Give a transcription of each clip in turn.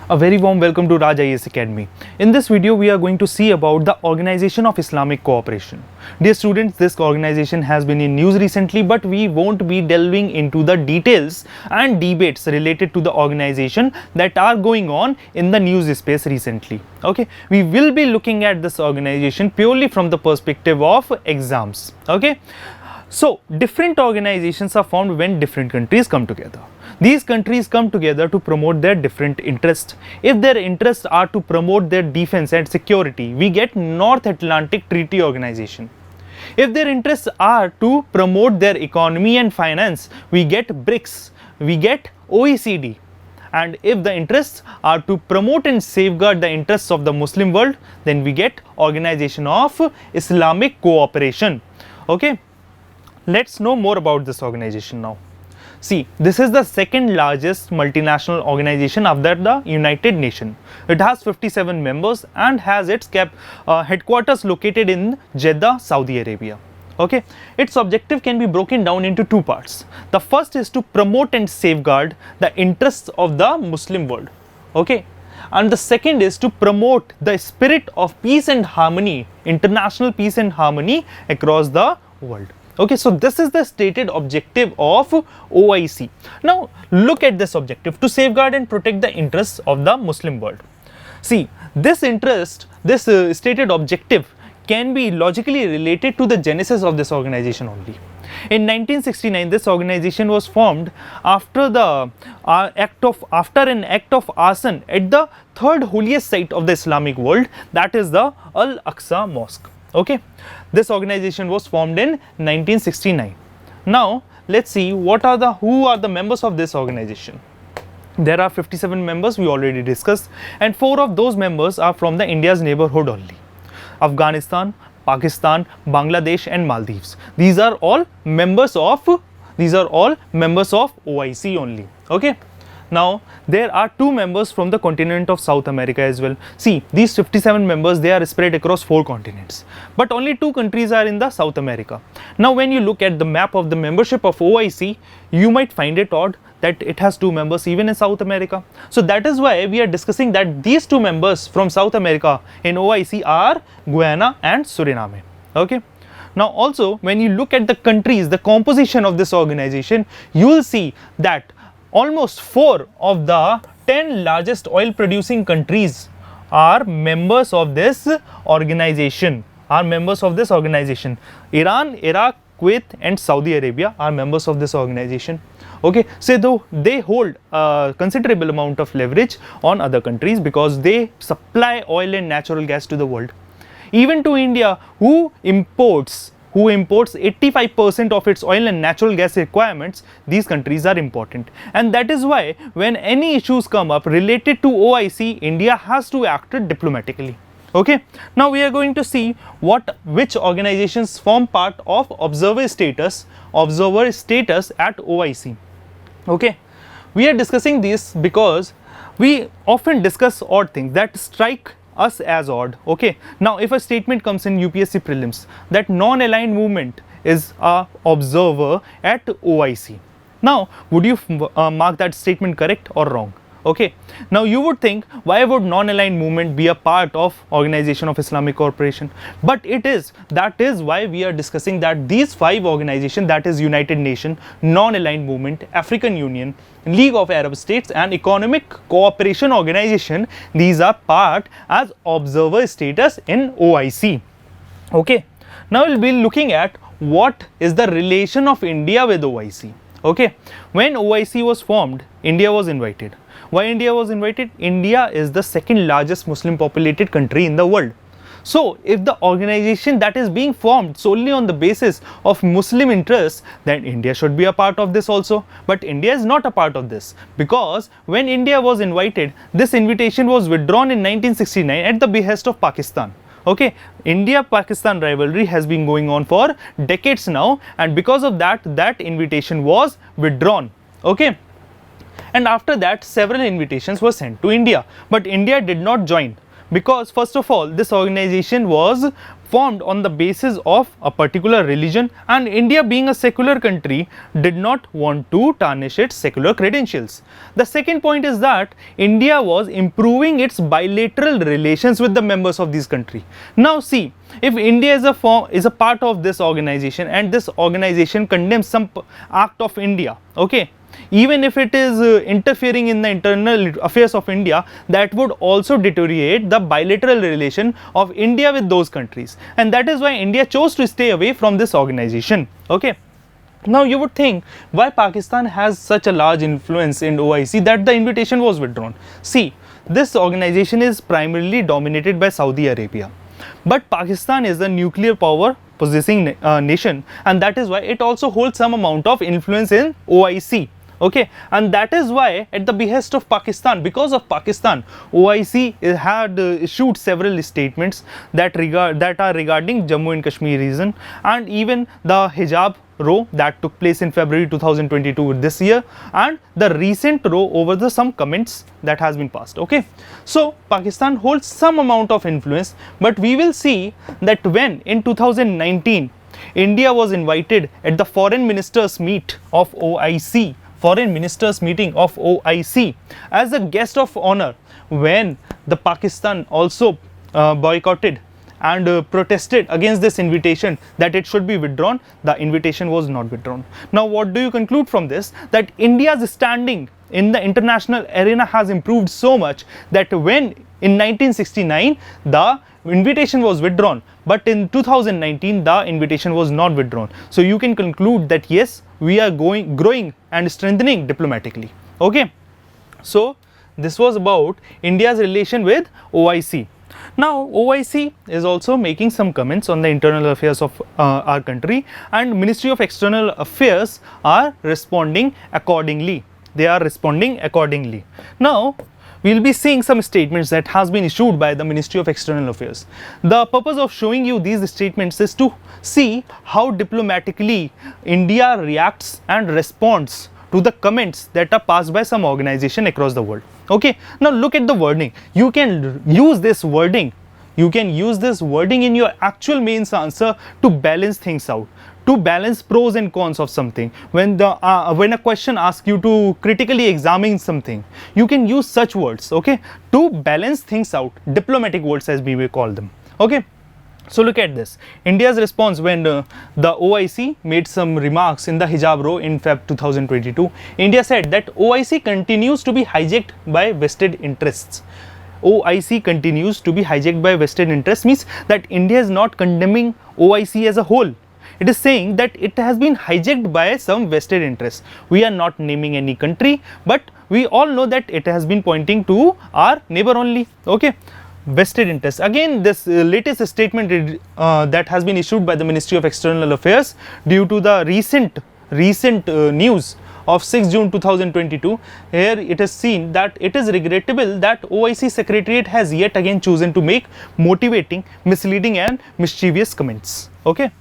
A very warm welcome to Raj IAS Academy. In this video, we are going to see about the Organization of Islamic Cooperation. Dear students, this organization has been in news recently, but we won't be delving into the details and debates related to the organization that are going on in the news space recently. Okay, we will be looking at this organization purely from the perspective of exams. Okay. So, different organizations are formed when different countries come together. These countries come together to promote their different interests. If their interests are to promote their defense and security, we get North Atlantic Treaty Organization. If their interests are to promote their economy and finance, we get BRICS, we get OECD. And if the interests are to promote and safeguard the interests of the Muslim world, then we get Organization of Islamic Cooperation. Okay. Let's know more about this organization now. See, this is the second largest multinational organization after the United Nations. It has 57 members and has its headquarters located in Jeddah, Saudi Arabia. Okay, its objective can be broken down into two parts. The first is to promote and safeguard the interests of the Muslim world. Okay, and the second is to promote the spirit of peace and harmony, international peace and harmony across the world. Okay, so this is the stated objective of OIC. Now, look at this objective: to safeguard and protect the interests of the Muslim world. See, this interest, this stated objective can be logically related to the genesis of this organization only. In 1969, this organization was formed after the after an act of arson at the third holiest site of the Islamic world, that is the Al-Aqsa Mosque. Okay, this organization was formed in 1969. Now, let's see who are the members of this organization. There are 57 members, we already discussed, and 4 of those members are from the India's neighborhood only: Afghanistan, Pakistan, Bangladesh and Maldives. These are all members of OIC only. Okay. Now, there are 2 members from the continent of South America as well. See, these 57 members, they are spread across 4 continents, but only 2 countries are in the South America. Now, when you look at the map of the membership of OIC, you might find it odd that it has 2 members even in South America. So, that is why we are discussing that these 2 members from South America in OIC are Guyana and Suriname. Okay. Now, also when you look at the countries, the composition of this organization, you will see that almost 4 of the 10 largest oil producing countries are members of this organization. Iran, Iraq, Kuwait and Saudi Arabia are members of this organization. Okay, so though they hold a considerable amount of leverage on other countries because they supply oil and natural gas to the world. Even to India, who imports 85% of its oil and natural gas requirements, these countries are important. And that is why when any issues come up related to OIC, India has to act diplomatically. Okay. Now, we are going to see which organizations form part of observer status at OIC. Okay. We are discussing this because we often discuss odd things that strike us as odd. Okay. Now, if a statement comes in UPSC prelims that non-aligned movement is a observer at OIC, now would you mark that statement correct or wrong? Okay. Now, you would think, why would non-aligned movement be a part of Organization of Islamic Cooperation? But it is. That is why we are discussing that these 5 organizations, that is United Nations, Non-Aligned Movement, African Union, League of Arab States and Economic Cooperation Organization, these are part as observer status in OIC. Okay. Now, we will be looking at what is the relation of India with OIC. Okay. When OIC was formed, India was invited. Why India was invited? India is the second largest Muslim populated country in the world. So, if the organization that is being formed solely on the basis of Muslim interests, then India should be a part of this also. But India is not a part of this, because when India was invited, this invitation was withdrawn in 1969 at the behest of Pakistan. Okay, India-Pakistan rivalry has been going on for decades now, and because of that, that invitation was withdrawn. Okay. And after that, several invitations were sent to India, but India did not join because, first of all, this organization was formed on the basis of a particular religion, and India, being a secular country, did not want to tarnish its secular credentials. The second point is that India was improving its bilateral relations with the members of this country. Now see, if India is a part of this organization and this organization condemns some act of India, okay, even if it is interfering in the internal affairs of India, that would also deteriorate the bilateral relation of India with those countries, and that is why India chose to stay away from this organization. Okay. Now you would think, why Pakistan has such a large influence in OIC that the invitation was withdrawn. See, this organization is primarily dominated by Saudi Arabia, but Pakistan is a nuclear power possessing nation, and that is why it also holds some amount of influence in OIC. Okay, and that is why, at the behest of Pakistan, because of Pakistan, OIC had issued several statements that are regarding Jammu and Kashmir region, and even the hijab row that took place in February 2022 this year, and the recent row over some comments that has been passed. Okay, so Pakistan holds some amount of influence, but we will see that when in 2019 India was invited at the foreign ministers meet of OIC, foreign ministers meeting of OIC, as a guest of honor, when the Pakistan also boycotted and protested against this invitation that it should be withdrawn, the invitation was not withdrawn. Now what do you conclude from this? That India's standing in the international arena has improved so much that when in 1969 the invitation was withdrawn, but in 2019 the invitation was not withdrawn. So you can conclude that yes, we are growing and strengthening diplomatically. Okay, so this was about India's relation with OIC. Now OIC is also making some comments on the internal affairs of our country, and Ministry of External Affairs are responding accordingly. They are responding accordingly. Now we will be seeing some statements that has been issued by the Ministry of External Affairs. The purpose of showing you these statements is to see how diplomatically India reacts and responds to the comments that are passed by some organization across the world. Okay, now look at the wording. You can use this wording. You can use this wording in your actual mains answer to balance things out, to balance pros and cons of something. When a question asks you to critically examine something, you can use such words, okay, to balance things out, diplomatic words as we may call them. Okay, so look at this. India's response when the OIC made some remarks in the hijab row in Feb 2022. India said that OIC continues to be hijacked by vested interests. OIC continues to be hijacked by vested interests means that India is not condemning OIC as a whole. It is saying that it has been hijacked by some vested interests. We are not naming any country, but we all know that it has been pointing to our neighbor only. Okay, vested interests. Again, this latest statement that has been issued by the Ministry of External Affairs due to the recent news of 6 June 2022, here it is seen that it is regrettable that OIC Secretariat has yet again chosen to make motivating, misleading and mischievous comments. Okay,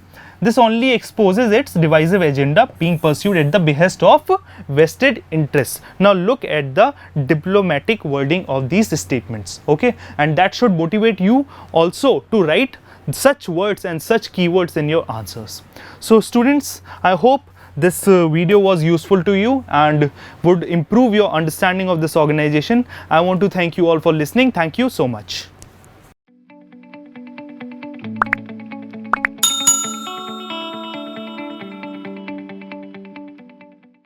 this only exposes its divisive agenda being pursued at the behest of vested interests. Now look at the diplomatic wording of these statements, okay, and that should motivate you also to write such words and such keywords in your answers. So students, I hope this video was useful to you and would improve your understanding of this organization. I want to thank you all for listening. Thank you so much.